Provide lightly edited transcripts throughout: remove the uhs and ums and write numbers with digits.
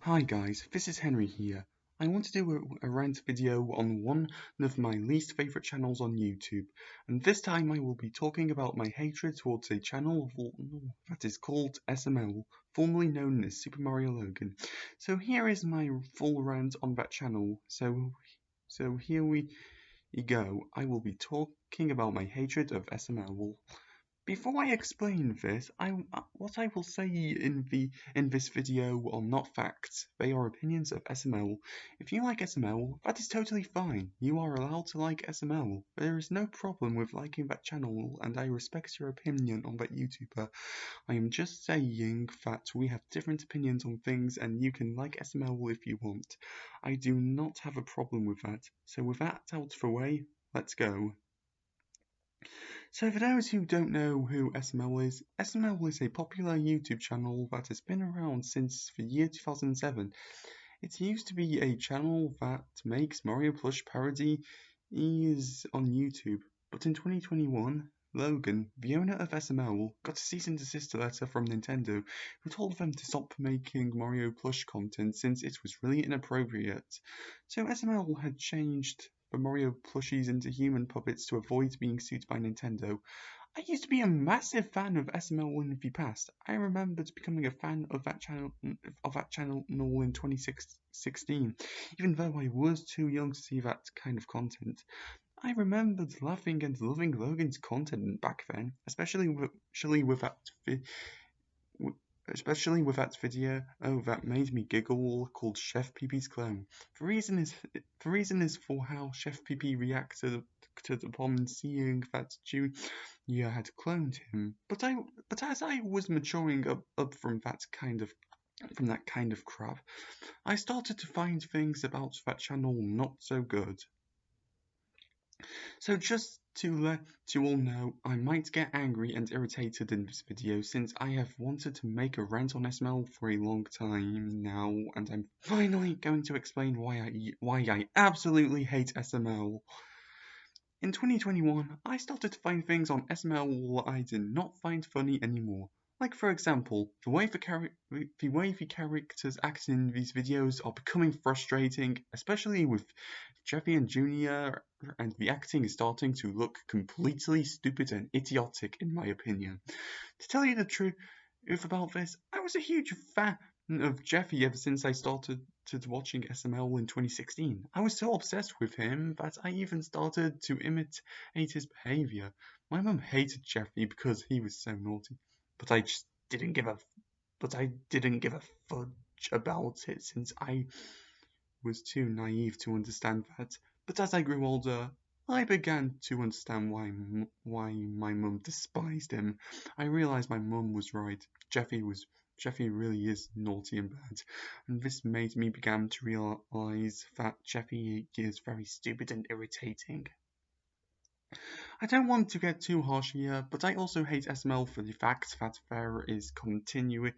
Hi guys, this is Henry here. I want to do a rant video on one of my least favourite channels on YouTube, and this time I will be talking about my hatred towards a channel that is called SML, formerly known as Super Mario Logan. So here is my full rant on that channel, so here we go. I will be talking about my hatred of SML. Before I explain this, what I will say in this video are not facts. They are opinions of SML. If you like SML, that is totally fine. You are allowed to like SML. There is no problem with liking that channel, and I respect your opinion on that YouTuber. I am just saying that we have different opinions on things, and you can like SML if you want. I do not have a problem with that. So with that out of the way, let's go. So for those who don't know who SML is a popular YouTube channel that has been around since the year 2007. It used to be a channel that makes Mario plush parodies on YouTube, but in 2021, Logan, the owner of SML, got a cease and desist letter from Nintendo who told them to stop making Mario plush content since it was really inappropriate. So SML had changed the Mario plushies into human puppets to avoid being sued by Nintendo. I used to be a massive fan of SML in the past. I remembered becoming a fan of that channel in 2016, even though I was too young to see that kind of content. I remembered laughing and loving Logan's content back then, especially with that video that made me giggle called Chef Pee-Pee's Clone. The reason is for how Chef Pee-Pee reacted upon seeing that Junior had cloned him. But as I was maturing up from that kind of crap, I started to find things about that channel not so good. So just to let you all know, I might get angry and irritated in this video since I have wanted to make a rant on SML for a long time now, and I'm finally going to explain why I absolutely hate SML. In 2021, I started to find things on SML I did not find funny anymore. Like for example, the way the characters act in these videos are becoming frustrating, especially with Jeffy and Junior, and the acting is starting to look completely stupid and idiotic in my opinion. To tell you the truth about this, I was a huge fan of Jeffy ever since I started watching SML in 2016. I was so obsessed with him that I even started to imitate his behavior. My mum hated Jeffy because he was so naughty, but I didn't give a fudge about it since I was too naive to understand that. But as I grew older, I began to understand why my mum despised him. I realized my mum was right. Jeffy really is naughty and bad, and this made me begin to realize that Jeffy is very stupid and irritating. I don't want to get too harsh here, but I also hate SML for the fact that there is continuity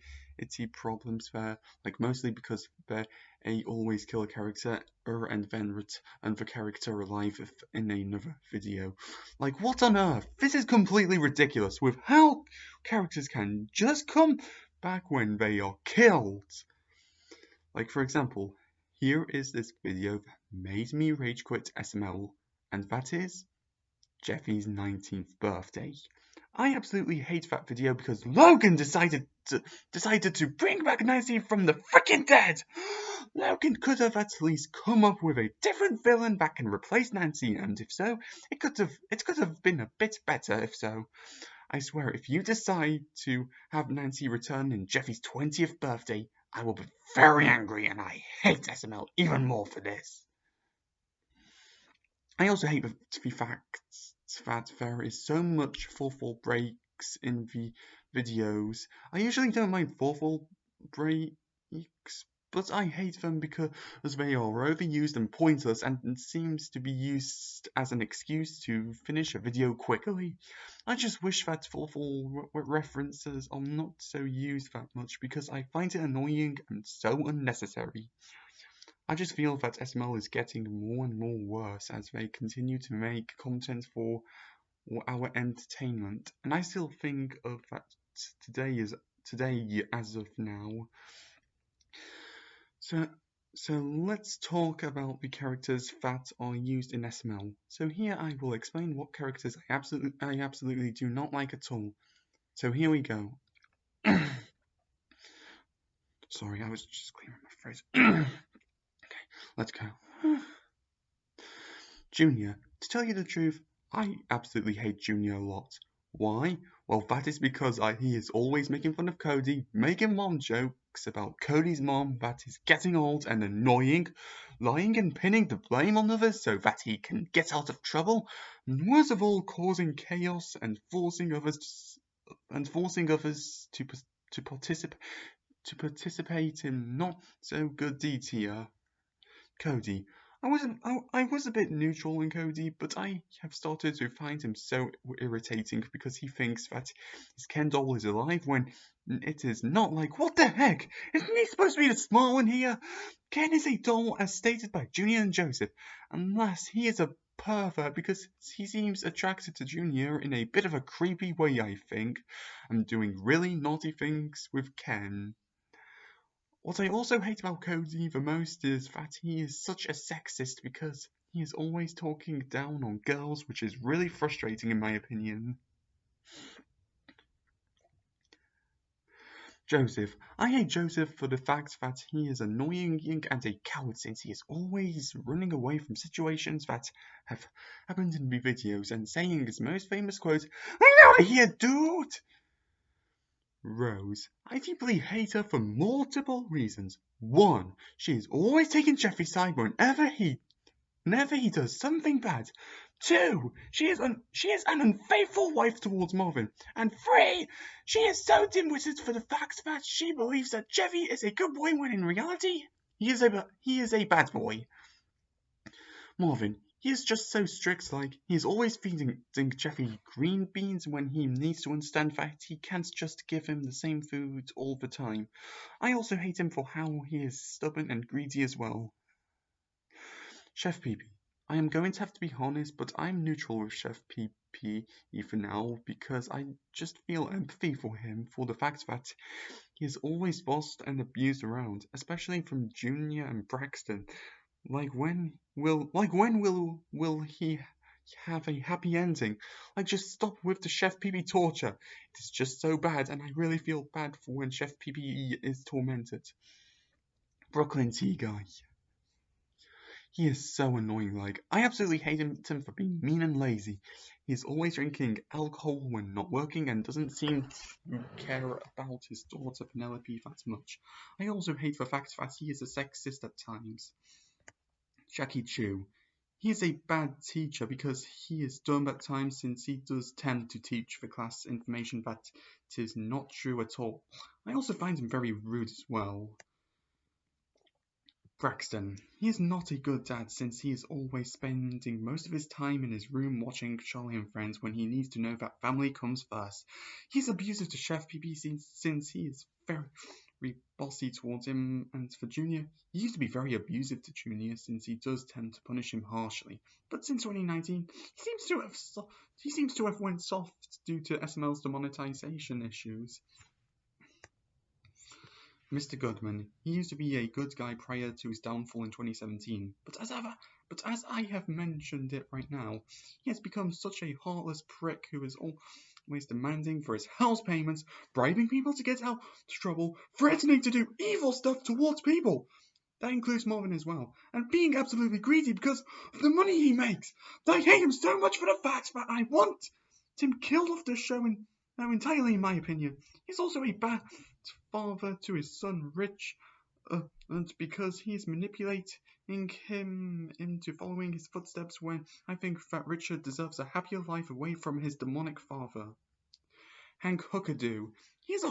problems there, like mostly because they always kill a character and then return the character alive in another video. Like, what on earth? This is completely ridiculous with how characters can just come back when they are killed. Like, for example, here is this video that made me rage quit SML, and that is Jeffy's 19th birthday. I absolutely hate that video because Logan decided to bring back Nancy from the freaking dead. Logan could have at least come up with a different villain that can replace Nancy, and if so, it could have been a bit better if so. I swear, if you decide to have Nancy return in Jeffy's 20th birthday, I will be very angry, and I hate SML even more for this. I also hate the fact that there is so much 4-4 breaks in the videos. I usually don't mind 4-4 breaks, but I hate them because they are overused and pointless and seems to be used as an excuse to finish a video quickly. I just wish that 4-4 references are not so used that much because I find it annoying and so unnecessary. I just feel that SML is getting more and more worse as they continue to make content for our entertainment, and I still think of that today as of now. So, so let's talk about the characters that are used in SML. So here I will explain what characters I absolutely do not like at all. So here we go. Sorry, I was just clearing my throat. Okay, let's go. Junior. To tell you the truth, I absolutely hate Junior a lot. Why? Well, that is because he is always making fun of Cody, making mom jokes about Cody's mom that is getting old and annoying, lying and pinning the blame on others so that he can get out of trouble, and worst of all, causing chaos and forcing others to participate in not so good deeds here. Cody. I was a bit neutral in Cody, but I have started to find him so irritating because he thinks that his Ken doll is alive when it is not. Like, what the heck? Isn't he supposed to be the small one here? Ken is a doll as stated by Junior and Joseph, unless he is a pervert because he seems attracted to Junior in a bit of a creepy way, I think, and doing really naughty things with Ken. What I also hate about Cody the most is that he is such a sexist because he is always talking down on girls, which is really frustrating in my opinion. Joseph. I hate Joseph for the fact that he is annoying and a coward since he is always running away from situations that have happened in the videos and saying his most famous quote, "I'm out of here, dude!" Rose. I deeply hate her for multiple reasons. One, she is always taking Jeffrey's side whenever he does something bad. Two, she is an unfaithful wife towards Marvin. And three, she is so dim-witted for the fact that she believes that Jeffy is a good boy when in reality he is a bad boy. Marvin, he is just so strict, like, he is always feeding Jeffy green beans when he needs to understand that he can't just give him the same food all the time. I also hate him for how he is stubborn and greedy as well. Chef PP. I am going to have to be honest, but I'm neutral with Chef PP for now because I just feel empathy for him for the fact that he is always bossed and abused around, especially from Junior and Braxton. When will he have a happy ending? Like, just stop with the Chef PP torture. It is just so bad, and I really feel bad for when Chef PP is tormented. Brooklyn Tea Guy. He is so annoying, like, I absolutely hate him for being mean and lazy. He's always drinking alcohol when not working and doesn't seem to care about his daughter Penelope that much. I also hate the fact that he is a sexist at times. Jackie Chu. He is a bad teacher because he is dumb at times since he does tend to teach the class information that is not true at all. I also find him very rude as well. Braxton. He is not a good dad since he is always spending most of his time in his room watching Charlie and Friends when he needs to know that family comes first. He's abusive to Chef PP since he is very bossy towards him, and for Junior, he used to be very abusive to Junior since he does tend to punish him harshly. But since 2019, he seems to have went soft due to SML's demonetization issues. Mr. Goodman. He used to be a good guy prior to his downfall in 2017, but as I have mentioned it right now, he has become such a heartless prick who is always demanding for his house payments, bribing people to get out of trouble, threatening to do evil stuff towards people. That includes Marvin as well, and being absolutely greedy because of the money he makes. I hate him so much for the fact that I want him killed off the show entirely, in my opinion. He's also a bad father to his son Rich, and because he's manipulating him into following his footsteps when I think that Richard deserves a happier life away from his demonic father. Hank Hookadoo. He is a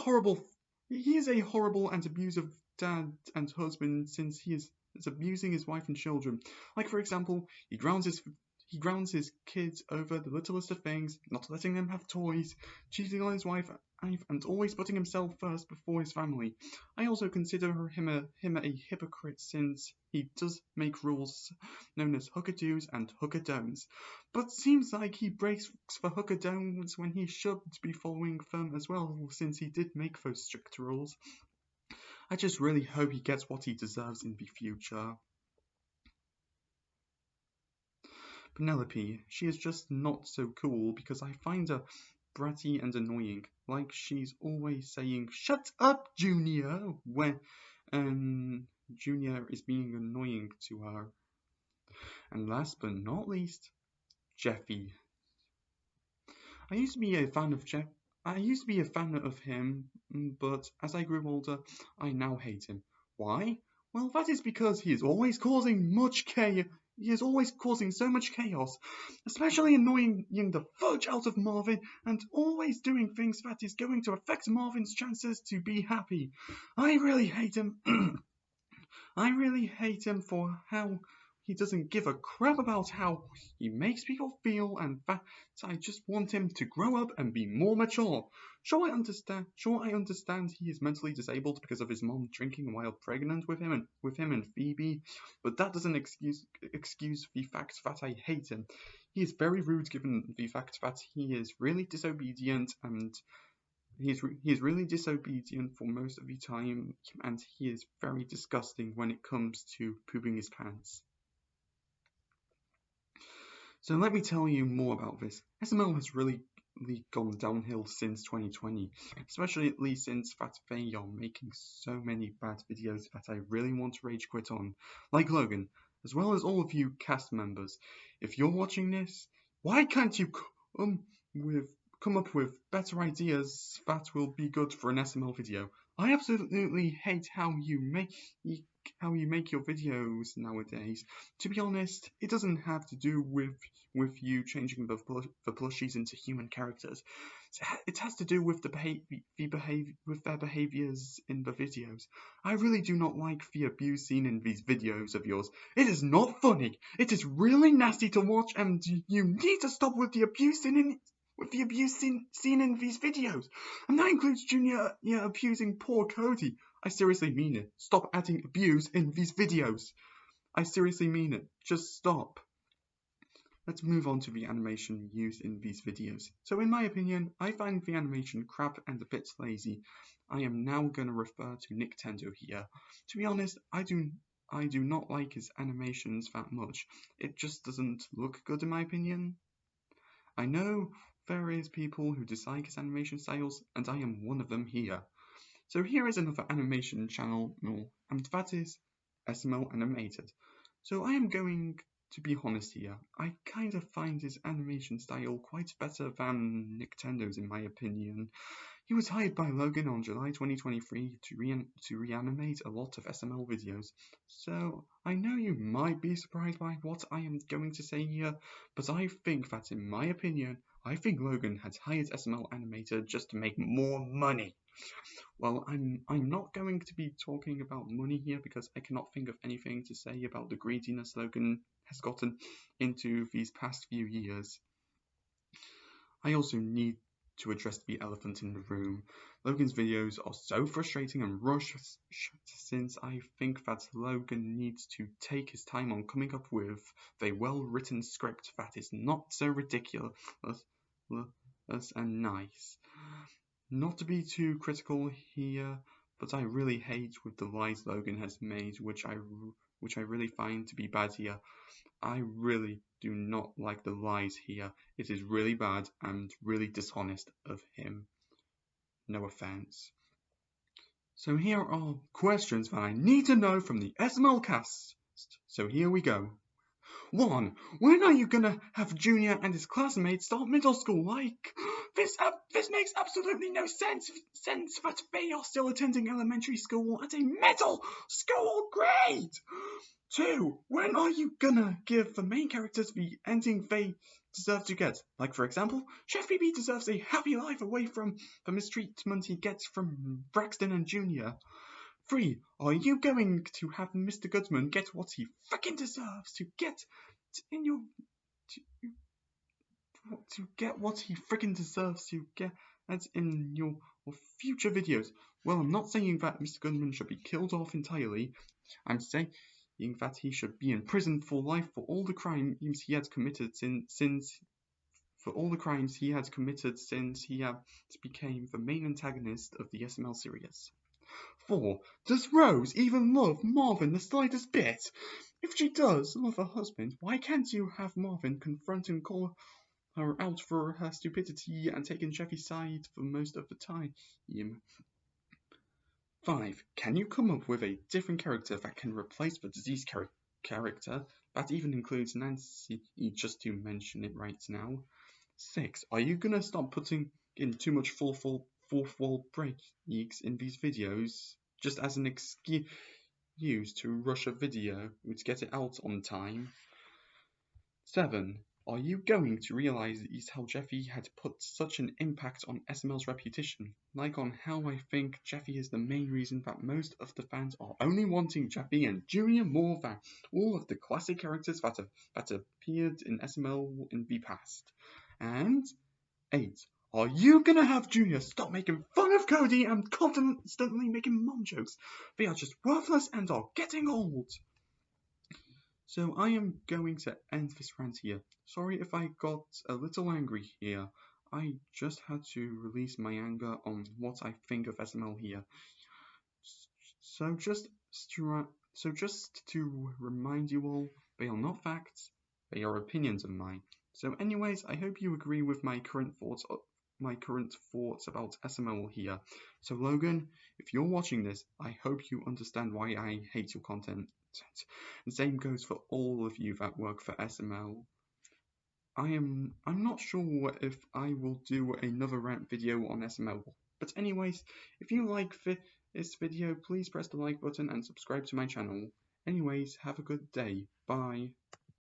horrible and abusive dad and husband since he is abusing his wife and children. Like, for example, he grounds his kids over the littlest of things, not letting them have toys, cheating on his wife, and always putting himself first before his family. I also consider him a hypocrite since he does make rules known as hookadoos and hookadon'ts, but seems like he breaks for hookadon'ts when he should be following them as well, since he did make those strict rules. I just really hope he gets what he deserves in the future. Penelope, she is just not so cool because I find her bratty and annoying. Like she's always saying, "Shut up, Junior," when Junior is being annoying to her. And last but not least, Jeffy. I used to be a fan of Jeff. I used to be a fan of him, but as I grew older, I now hate him. Why? Well, that is because he is always causing much chaos. He is always causing so much chaos, especially annoying the fudge out of Marvin and always doing things that is going to affect Marvin's chances to be happy. I really hate him. I really hate him for how he doesn't give a crap about how he makes people feel, and that I just want him to grow up and be more mature. Sure, I understand he is mentally disabled because of his mom drinking while pregnant with him and Phoebe, but that doesn't excuse the fact that I hate him. He is very rude given the fact that he is really disobedient and he is really disobedient for most of the time, and he is very disgusting when it comes to pooping his pants. So let me tell you more about this. SML has really gone downhill since 2020, especially since that they are making so many bad videos that I really want to rage quit on, like Logan, as well as all of you cast members. If you're watching this, why can't you come up with better ideas that will be good for an SML video? I absolutely hate how you make your videos nowadays. To be honest, it doesn't have to do with you changing the plushies into human characters. It has to do with with their behaviors in the videos. I really do not like the abuse seen in these videos of yours. It is not funny. It is really nasty to watch, and you need to stop with the abuse seen in these videos. And that includes Junior abusing poor Cody. I seriously mean it. Stop adding abuse in these videos. I seriously mean it. Just stop. Let's move on to the animation used in these videos. So in my opinion, I find the animation crap and a bit lazy. I am now going to refer to Nintendo here. To be honest, I do not like his animations that much. It just doesn't look good in my opinion. I know there is people who dislike his animation styles, and I am one of them here. So here is another animation channel, and that is SML Animated. So I am going to be honest here. I kind of find his animation style quite better than Nintendo's in my opinion. He was hired by Logan on July 2023 to reanimate a lot of SML videos. So I know you might be surprised by what I am going to say here, but I think that in my opinion, I think Logan has hired SML Animator just to make more money. Well, I'm not going to be talking about money here because I cannot think of anything to say about the greediness Logan has gotten into these past few years. I also need to address the elephant in the room. Logan's videos are so frustrating and rushed since I think that Logan needs to take his time on coming up with a well-written script that is not so ridiculous and nice. Not to be too critical here, but I really hate with the lies Logan has made, which I really find to be bad here. I really do not like the lies here. It is really bad and really dishonest of him. No offense. So here are questions that I need to know from the SML cast. So here we go. 1. When are you gonna have Junior and his classmates start middle school? Like, this makes absolutely no sense that they are still attending elementary school at a middle school grade. 2. When are you gonna give the main characters the ending they deserve to get? Like, for example, Chef Phoebe deserves a happy life away from the mistreatment he gets from Braxton and Junior. 3. Are you going to have Mr. Goodman get what he fucking deserves to get what he freaking deserves to get in your future videos? Well, I'm not saying that Mr. Goodman should be killed off entirely. I'm saying that he should be in prison for life for all the crimes he has committed since he became the main antagonist of the SML series. 4. Does Rose even love Marvin the slightest bit? If she does love her husband, why can't you have Marvin confront and call her out for her stupidity and taking Jeffy's side for most of the time? 5. Can you come up with a different character that can replace the diseased character? That even includes Nancy, just to mention it right now. 6. Are you gonna stop putting in too much fourth wall breaks in these videos just as an excuse to rush a video to get it out on time? 7. Are you going to realize how Jeffy had put such an impact on SML's reputation? Like on how I think Jeffy is the main reason that most of the fans are only wanting Jeffy and Junior more than all of the classic characters that appeared in SML in the past. And 8. Are you gonna have Junior stop making fun of Cody and constantly making mom jokes? They are just worthless and are getting old. So I am going to end this rant here. Sorry if I got a little angry here. I just had to release my anger on what I think of SML here. So just to remind you all, they are not facts, they are opinions of mine. So anyways, I hope you agree with my current thoughts about SML here. So Logan, if you're watching this, I hope you understand why I hate your content. The same goes for all of you that work for SML. I'm not sure if I will do another rant video on SML. But anyways, if you like this video, please press the like button and subscribe to my channel. Anyways, have a good day. Bye.